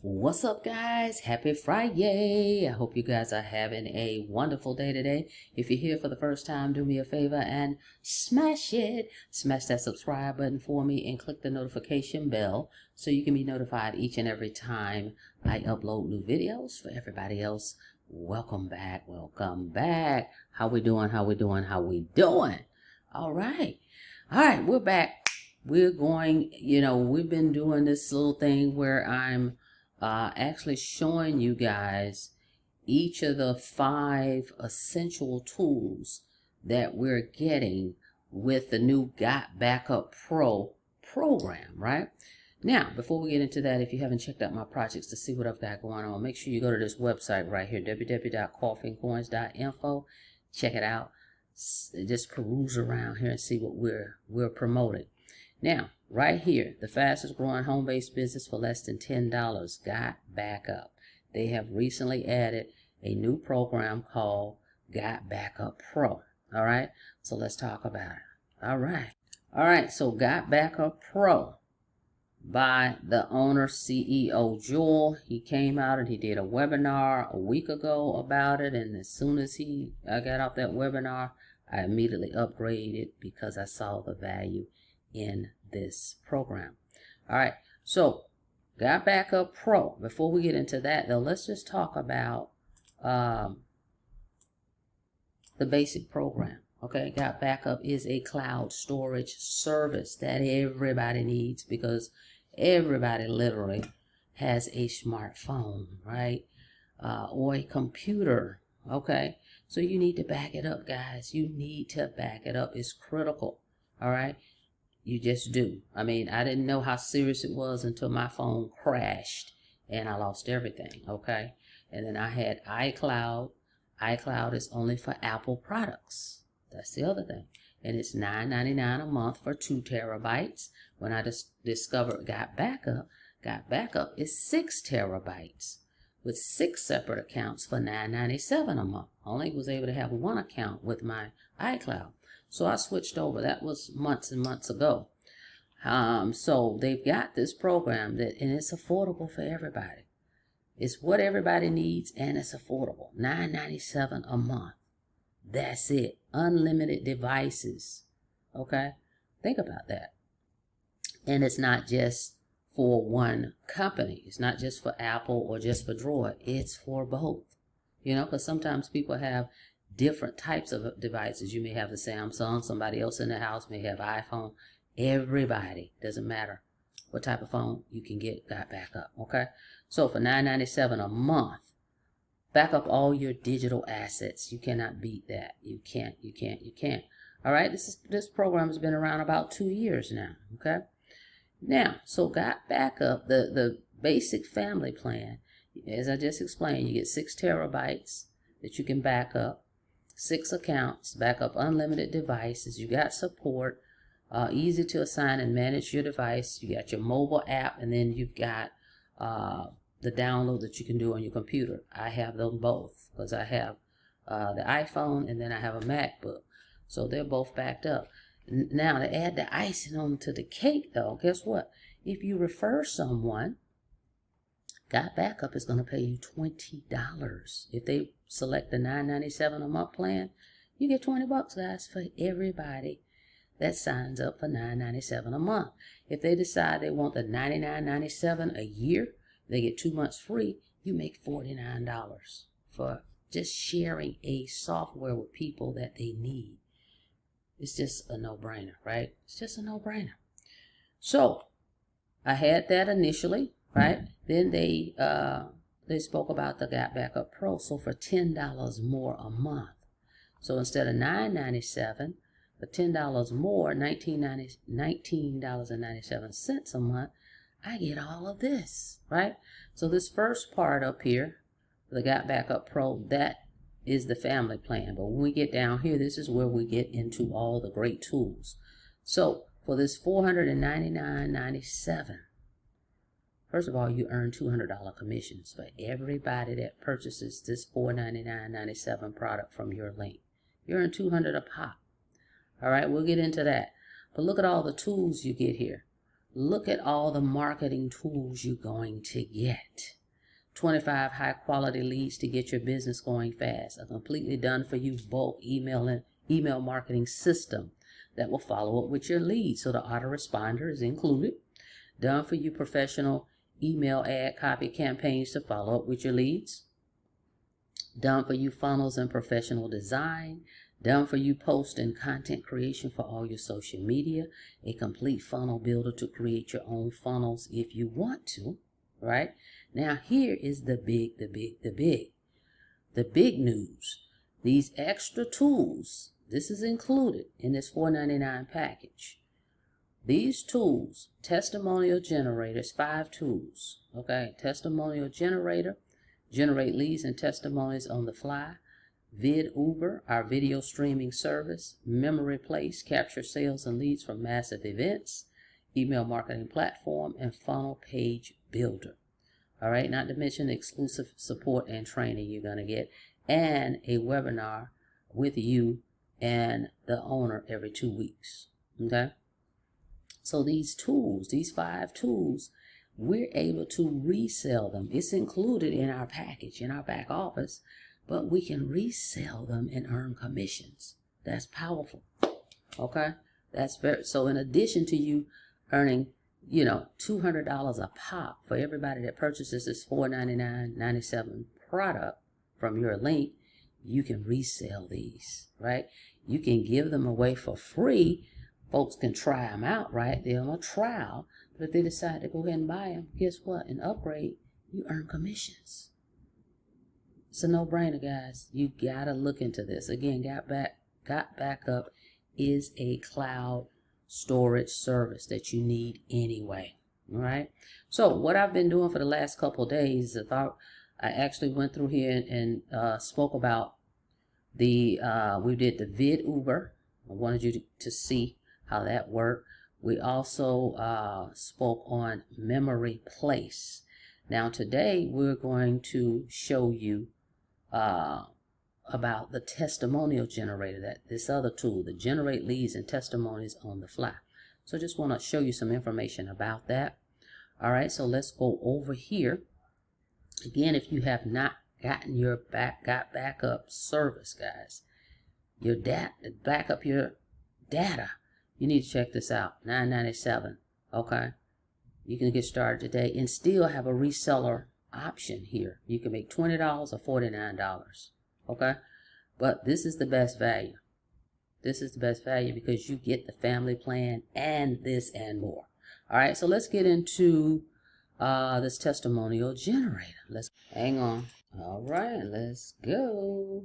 What's up, guys? Happy Friday. I hope you guys are having a wonderful day today. If you're here for the first time, do me a favor and smash it. Smash that subscribe button for me and click the notification bell so you can be notified each and every time I upload new videos. For everybody else, welcome back. Welcome back. How we doing? How we doing? How we doing? All right. All right, we're back. We're going, we've been doing this little thing where I'm actually showing you guys each of the 5 essential tools that we're getting with the new GotBackup Pro program, right? Now, before we get into that, if you haven't checked out my projects to see what I've got going on, make sure you go to this website right here, www.coffeeandcoins.info. Check it out. Just peruse around here and see what we're promoting. Now, right here, the fastest growing home-based business for less than $10, GotBackup. They have recently added a new program called GotBackup Pro. All right, so let's talk about it. All right, so GotBackup Pro by the owner, CEO Joel. He came out and he did a webinar a week ago about it, and as soon as I got off that webinar, I immediately upgraded because I saw the value in this program. All right, so GotBackup Pro. Before we get into that, though, let's just talk about the basic program. Okay, GotBackup is a cloud storage service that everybody needs because everybody literally has a smartphone, right? Or a computer. Okay, so you need to back it up, guys. You need to back it up. It's critical. All right. You just do. I mean, I didn't know how serious it was until my phone crashed and I lost everything, okay? And then I had iCloud. iCloud is only for Apple products. That's the other thing. And it's $9.99 a month for 2 terabytes. When I discovered GotBackup is 6 terabytes with 6 separate accounts for $9.97 a month. I only was able to have one account with my iCloud. So I switched over. That was months and months ago. So they've got this program and it's affordable for everybody. It's what everybody needs and it's affordable. $9.97 a month. That's it. Unlimited devices. Okay? Think about that. And it's not just for one company. It's not just for Apple or just for Droid. It's for both. Because sometimes people have different types of devices. You may have the Samsung, somebody else in the house may have iPhone. Everybody, doesn't matter what type of phone, you can get GotBackup, okay? So for $9.97 a month, back up all your digital assets. You cannot beat that. You can't. All right, this program has been around about 2 years now, okay? Now, so GotBackup, the basic family plan, as I just explained, you get 6 terabytes that you can back up. 6 accounts, backup unlimited devices. You got support, easy to assign and manage your device. You got your mobile app, and then you've got the download that you can do on your computer. I have them both because I have the iPhone and then I have a MacBook. So they're both backed up. Now, to add the icing on to the cake, though, guess what? If you refer someone, GotBackup is going to pay you $20. If they select the $9.97 a month plan, you get $20, guys, for everybody that signs up for $9.97 a month. If they decide they want the $99.97 a year, they get 2 months free, you make $49 for just sharing a software with people that they need. It's just a no-brainer, right? It's just a no-brainer. So, I had that initially. Right? Then they spoke about the GotBackup Pro. So for $10 more a month. So instead of $9.97, for $10 more, $19.97 a month, I get all of this, right? So this first part up here, the GotBackup Pro, that is the family plan. But when we get down here, this is where we get into all the great tools. So for this $499.97, first of all, you earn $200 commissions for everybody that purchases this $499.97 product from your link. You earn $200 a pop. All right, we'll get into that. But look at all the tools you get here. look at all the marketing tools you're going to get. 25 high quality leads to get your business going fast. A completely done for you bulk email marketing system that will follow up with your leads. So the autoresponder is included. Done for you professional email ad copy campaigns to follow up with your leads. Done for you funnels and professional design. Done for you post and content creation for all your social media. A complete funnel builder to create your own funnels if you want to, right? Now here is the big news. These extra tools, this is included in this $4.99 package. These tools, testimonial generators, 5 tools, okay? Testimonial generator, generate leads and testimonies on the fly. VidUber, our video streaming service. Memory Place, capture sales and leads from massive events. Email marketing platform, and funnel page builder. All right, not to mention the exclusive support and training you're going to get, and a webinar with you and the owner every 2 weeks. Okay, so these tools, these 5 tools, we're able to resell them. It's included in our package, in our back office, but we can resell them and earn commissions. That's powerful. Okay, that's very, so in addition to you earning, you know, $200 a pop for everybody that purchases this $4.99.97 product from your link, you can resell these, right? You can give them away for free. Folks can try them out, right? They're on a trial, but if they decide to go ahead and buy them, guess what? An upgrade, you earn commissions. It's a no-brainer, guys. You gotta look into this. Again, GotBackup is a cloud storage service that you need anyway. All right. So what I've been doing for the last couple of days is I actually went through here and spoke about the we did the VidUber. I wanted you to see how that worked. We also spoke on Memory Place. Now today we're going to show you about the testimonial generator, that this other tool, the generate leads and testimonies on the fly. So just want to show you some information about that. All right, so let's go over here. Again, if you have not gotten your GotBackup service, guys, your backup your data, you need to check this out. $9.97. Okay, you can get started today and still have a reseller option here. You can make $20 or $49. Okay, but this is the best value. This is the best value because you get the family plan and this and more. All right, so let's get into this testimonial generator. Let's hang on. All right, let's go.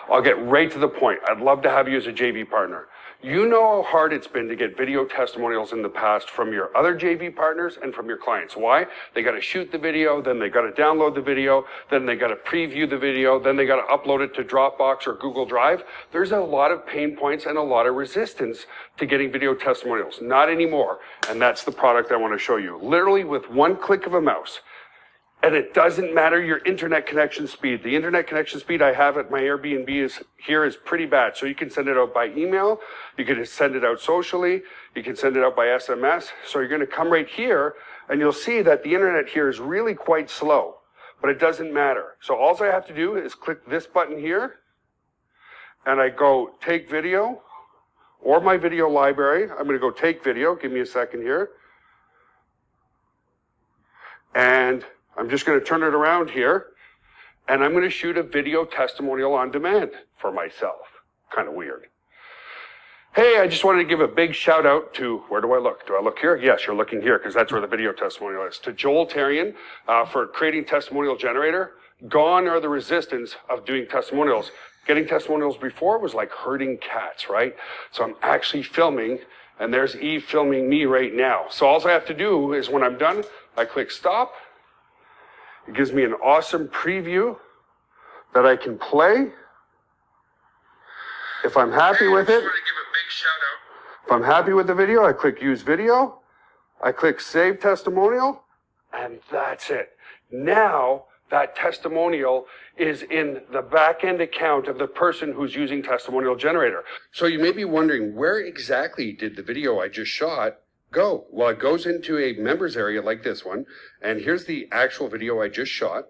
I'll get right to the point. I'd love to have you as a JV partner. You know how hard it's been to get video testimonials in the past from your other JV partners and from your clients. Why? They got to shoot the video, then they got to download the video, then they got to preview the video, then they got to upload it to Dropbox or Google Drive. There's a lot of pain points and a lot of resistance to getting video testimonials. Not anymore. And that's the product I want to show you. Literally with one click of a mouse. And it doesn't matter your internet connection speed. The internet connection speed I have at my Airbnb is pretty bad. So you can send it out by email. You can send it out socially. You can send it out by SMS. So you're going to come right here and you'll see that the internet here is really quite slow, but it doesn't matter. So all I have to do is click this button here and I go take video or my video library. I'm going to go take video. Give me a second here. And I'm just going to turn it around here, and I'm going to shoot a video testimonial on demand for myself. Kind of weird. Hey, I just wanted to give a big shout out to, where do I look? Do I look here? Yes, you're looking here because that's where the video testimonial is. To Joel Tarian for creating Testimonial Generator. Gone are the resistance of doing testimonials. Getting testimonials before was like herding cats, right? So I'm actually filming, and there's Eve filming me right now. So all I have to do is when I'm done, I click stop. It gives me an awesome preview that I can play. If I'm happy with it, if I'm happy with the video, I click use video. I click save testimonial, and that's it. Now that testimonial is in the back-end account of the person who's using Testimonial Generator. So you may be wondering, where exactly did the video I just shot go? Well, it goes into a members area like this one, and here's the actual video I just shot.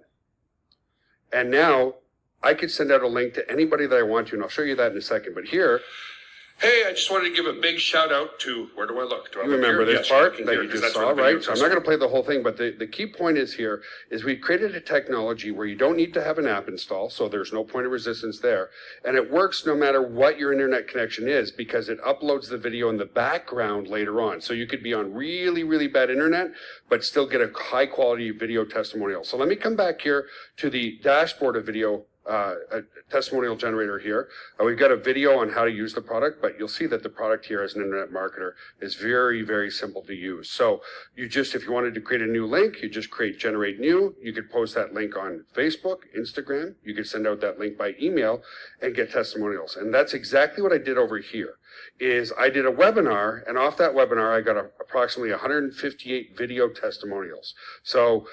And now I could send out a link to anybody that I want to, and I'll show you that in a second. But here, hey, I just wanted to give a big shout out to, where do I look? Do I look remember here? This part that you just saw, right? So I'm not going to play the whole thing, but the key point is here is we created a technology where you don't need to have an app install, so there's no point of resistance there. And it works no matter what your internet connection is, because it uploads the video in the background later on. So you could be on really, really bad internet, but still get a high quality video testimonial. So let me come back here to the dashboard of video a testimonial generator here. We've got a video on how to use the product, but you'll see that the product here as an internet marketer is very, very simple to use. So you just, if you wanted to create a new link, you just create generate new. You could post that link on Facebook, Instagram. You could send out that link by email and get testimonials. And that's exactly what I did over here. Is I did a webinar, and off that webinar, I got approximately 158 video testimonials. So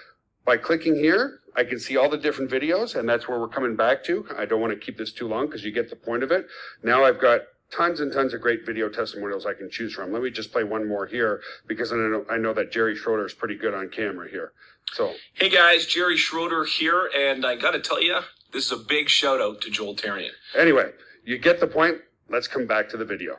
by clicking here, I can see all the different videos, and that's where we're coming back to. I don't want to keep this too long because you get the point of it. Now I've got tons and tons of great video testimonials I can choose from. Let me just play one more here because I know that Jerry Schroeder is pretty good on camera here. So, hey guys, Jerry Schroeder here, and I got to tell you, this is a big shout out to Joel Tarian. Anyway, you get the point. Let's come back to the video.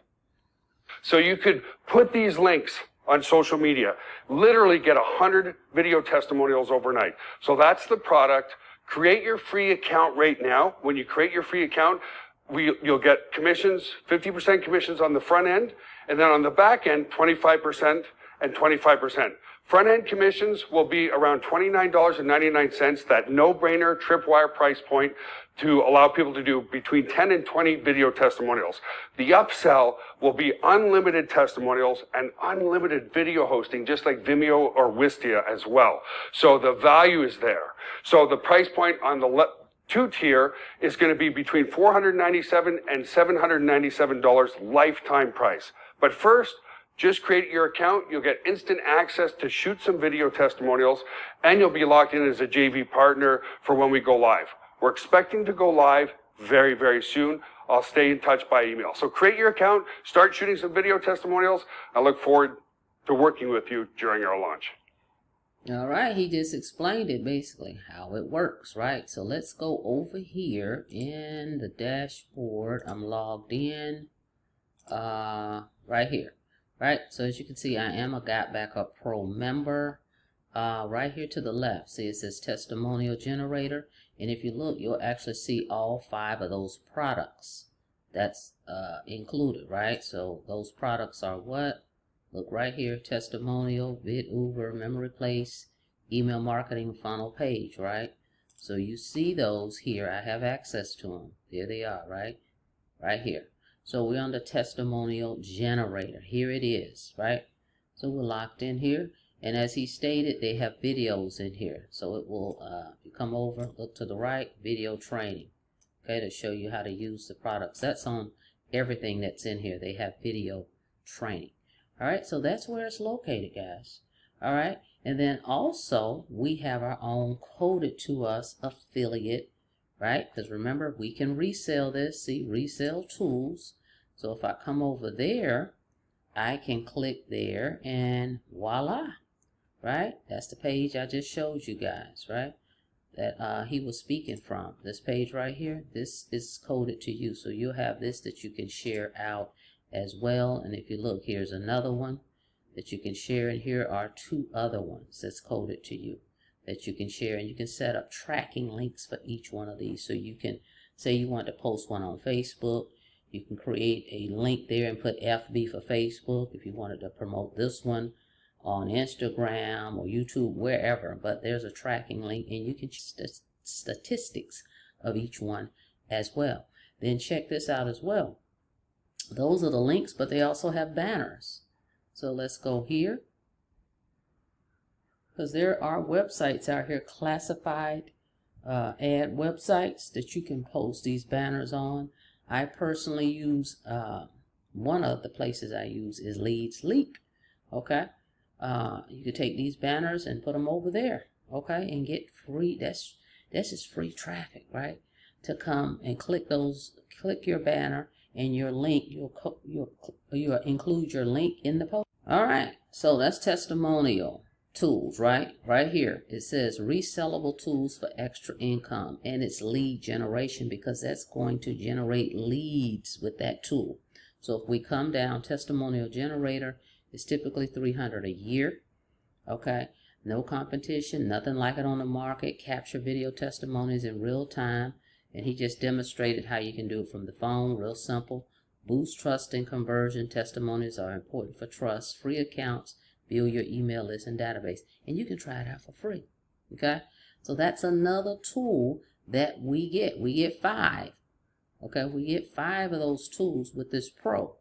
So you could put these links on social media, literally get 100 video testimonials overnight. So that's the product. Create your free account right now. When you create your free account, you'll get commissions, 50% commissions on the front end, and then on the back end, 25% and 25%. Front end commissions will be around $29.99, that no-brainer tripwire price point to allow people to do between 10 and 20 video testimonials. The upsell will be unlimited testimonials and unlimited video hosting, just like Vimeo or Wistia as well. So the value is there. So the price point on the two tier is going to be between $497 and $797 lifetime price. But first, just create your account. You'll get instant access to shoot some video testimonials, and you'll be locked in as a JV partner for when we go live. We're expecting to go live very, very soon. I'll stay in touch by email. So create your account, start shooting some video testimonials. I look forward to working with you during our launch. All right, he just explained it basically how it works, right? So let's go over here in the dashboard. I'm logged in right here. Right, so as you can see, I am a GotBackup Pro member. Right here to the left, see it says Testimonial Generator. And if you look, you'll actually see all 5 of those products that's included, right? So those products are what? Look right here, Testimonial, VidUber, Memory Place, Email Marketing Funnel Page, right? So you see those here. I have access to them. There they are, right? Right here. So we're on the Testimonial Generator. Here it is, right? So we're locked in here. And as he stated, they have videos in here. So it will, if you come over, look to the right, video training. Okay, to show you how to use the products. That's on everything that's in here. They have video training. All right, so that's where it's located, guys. All right, and then also we have our own coded to us affiliate, right? Because remember, we can resell this. See, resell tools. So if I come over there, I can click there and voila, right? That's the page I just showed you guys, right? That he was speaking from. This page right here, this is coded to you. So you'll have this that you can share out as well. And if you look, here's another one that you can share. And here are 2 other ones that's coded to you that you can share. And you can set up tracking links for each one of these. So you can say you want to post one on Facebook. You can create a link there and put FB for Facebook if you wanted to promote this one on Instagram or YouTube, wherever. But there's a tracking link, and you can check statistics of each one as well. Then check this out as well. Those are the links, but they also have banners. So let's go here, because there are websites out here, classified ad websites that you can post these banners on. I personally use, one of the places I use is Leads Leak. Okay, you can take these banners and put them over there. Okay, and get free. This is free traffic, right? To come and click your banner and your link. You'll include your link in the post. All right, so that's testimonial tools, right? Right here, it says resellable tools for extra income, and it's lead generation because that's going to generate leads with that tool. So if we come down, testimonial generator is typically $300 a year. Okay, no competition, nothing like it on the market. Capture video testimonies in real time, and he just demonstrated how you can do it from the phone. Real simple. Boost trust and conversion. Testimonies are important for trust. Free accounts. Build your email list and database, and you can try it out for free. Okay, so that's another tool that we get. We get 5. Okay, we get 5 of those tools with this Pro,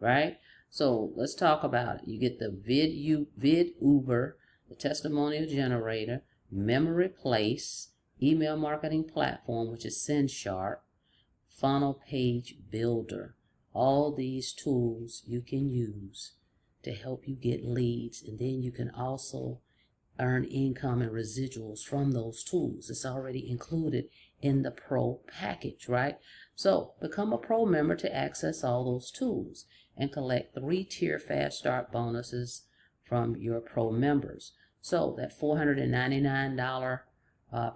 right? So let's talk about it. You get the Vid Uber, the Testimonial Generator, Memory Place, Email Marketing Platform, which is SendSharp, Funnel Page Builder. All these tools you can use to help you get leads, and then you can also earn income and residuals from those tools. It's already included in the Pro package, right? So become a Pro member to access all those tools and collect 3-tier Fast Start bonuses from your Pro members. So that $499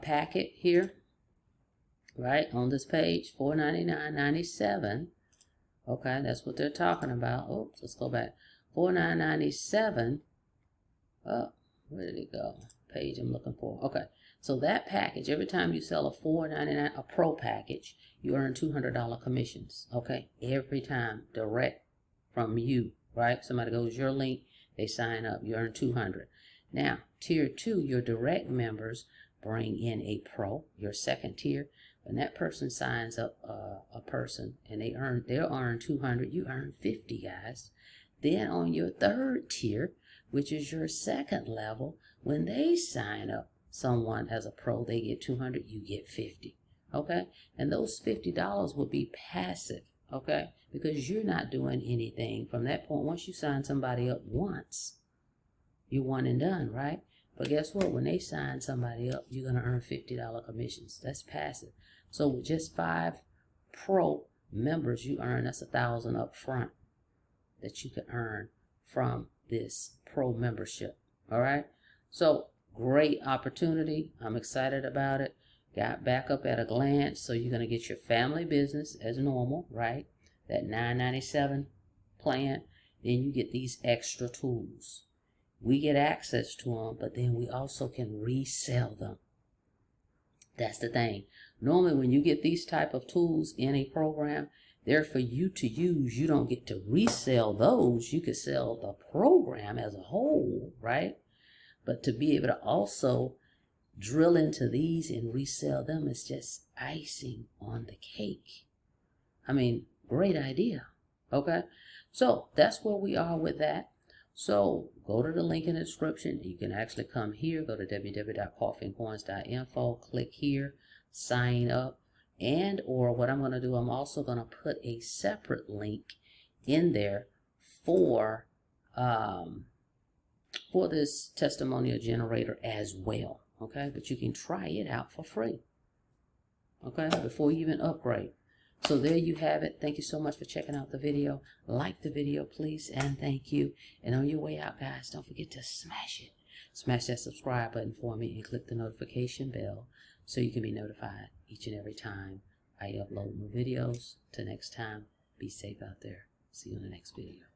packet here, right, on this page, $499.97. Okay, that's what they're talking about. Oops, let's go back. $499.97. Oh, where did it go? Page I'm looking for. Okay, so that package, every time you sell a $499, a Pro package, you earn $200 commissions. Okay, every time, direct from you, right? Somebody goes your link, they sign up, you earn $200. Now, tier 2, your direct members bring in a Pro, your second tier. When that person signs up a person and they'll earn $200, you earn $50, guys. Then on your third tier, which is your second level, when they sign up someone as a Pro, they get $200, you get $50. Okay, and those $50 will be passive. Okay, because you're not doing anything from that point. Once you sign somebody up once, you're one and done, right? But guess what? When they sign somebody up, you're going to earn $50 commissions. That's passive. So with just 5 Pro members, you earn, that's $1,000 up front that you can earn from this Pro membership. All right. So great opportunity. I'm excited about it. Got backup at a glance. So you're going to get your family business as normal, right? That $997 plan. Then you get these extra tools. We get access to them, but then we also can resell them. That's the thing. Normally when you get these type of tools in a program, they're for you to use. You don't get to resell those. You could sell the program as a whole, right? But to be able to also drill into these and resell them is just icing on the cake. I mean, great idea. Okay, so that's where we are with that. So go to the link in the description. You can actually come here, go to www.coffeeandcoins.info, click here, sign up, and or what I'm going to do, I'm also going to put a separate link in there for this testimonial generator as well. Okay, but you can try it out for free. Okay, before you even upgrade. So there you have it. Thank you so much for checking out the video. Like the video, please, and thank you. And on your way out, guys, don't forget to smash it. Smash that subscribe button for me and click the notification bell so you can be notified each and every time I upload new videos. Till next time, be safe out there. See you in the next video.